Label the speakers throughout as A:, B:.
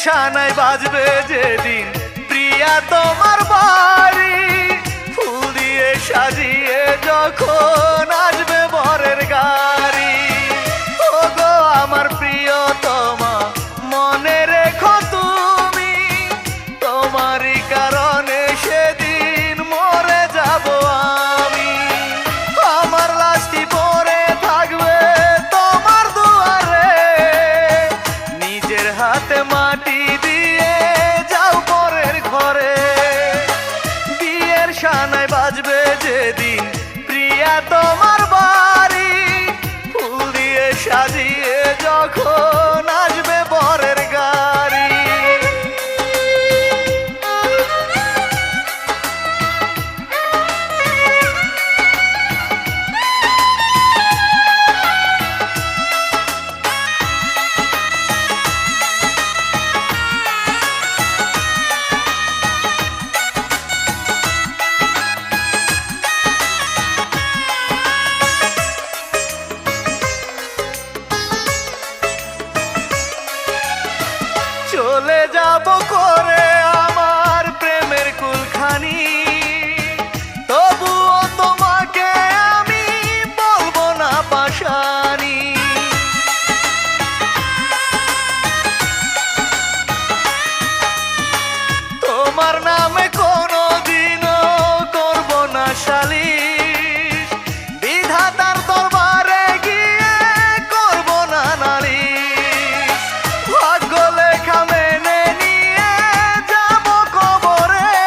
A: শানায় বাজবে যেদিন প্রিয়া তোমার বাড়ি, ফুল দিয়ে সাজিয়ে যখন আসবে বরের গাড়ি। ও গো আমার প্রিয়তমা মনে রেখো তুমি, তোমারই কারণে সেদিন মরে যাব আমি। আমার লাশটি পড়ে থাকবে তোমার দুয়ারে, নিজের হাতে মাটি দিয়ে যাও পরের ঘরে। বিয়ের শানায় বাজবে যেদিন প্রিয়া তোমার বাড়ি, ফুল দিয়ে সাজিয়ে যখন আসবে বরের গাড়ি। চলে যাব করে আমার প্রেমের কুলখানি, তবুও তোমাকে আমি বলবো না পাশানি। তোমার নামে কোনোদিনও করব না সালিশ, বিধাতার দরবারে গিয়ে করব না নালিশ। ভাগ্য লেখা মেনে নিয়ে যাব কবরে,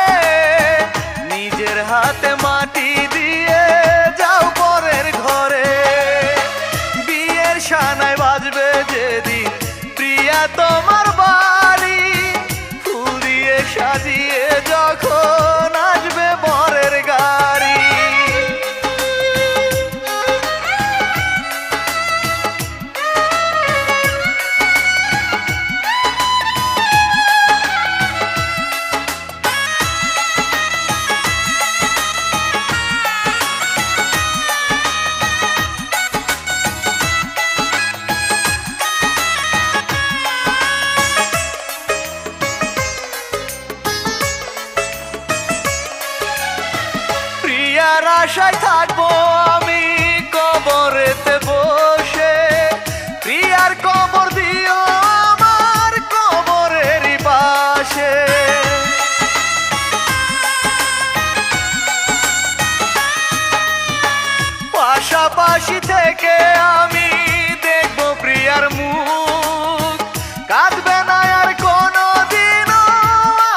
A: নিজের হাতে মাটি দিয়ে যাও পরের ঘরে। বিয়ের শানায় বাজবে যেদিন প্রিয়া তোমার বাড়ি, ফুল দিয়ে সাজিয়ে যখন আসবে বরের গাড়ি। প্রিয়ার আশায় থাকবো আমি কবরেতে বসে, প্রিয়ার কবর দিও আমার কবরেরই পাশে। পাশাপাশি থেকে আমি দেখবো প্রিয়ার মুখ, কাঁদবে না আর কোনোদিনও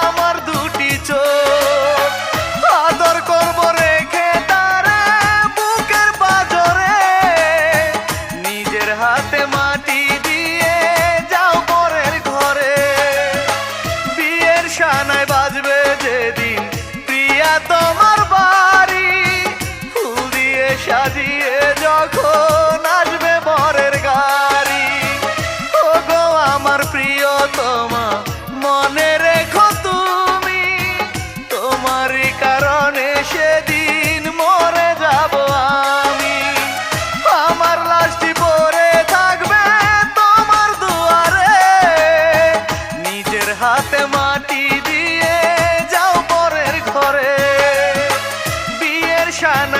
A: আমার দুটি চোখ। আদর করবো রেখে তারে বুকের পাঁজরে, নিজের হাতে মাটি দিয়ে যাও পরের ঘরে। বিয়ের শানায় বাজবে যেদিন প্রিয়া তোমার বাড়ি, ফুল দিয়ে সাজিয়ে যখন আসবে বরের গাড়ি। ও গো আমার প্রিয়তমা মনে রেখো তুমি, তোমারই কারণে সেদিন মরে যাব আমি। আমার লাশটি পড়ে থাকবে তোমার দুয়ারে, নিজের হাতে মাটি দিয়ে যাও পরের ঘরে। বিয়ের শানায়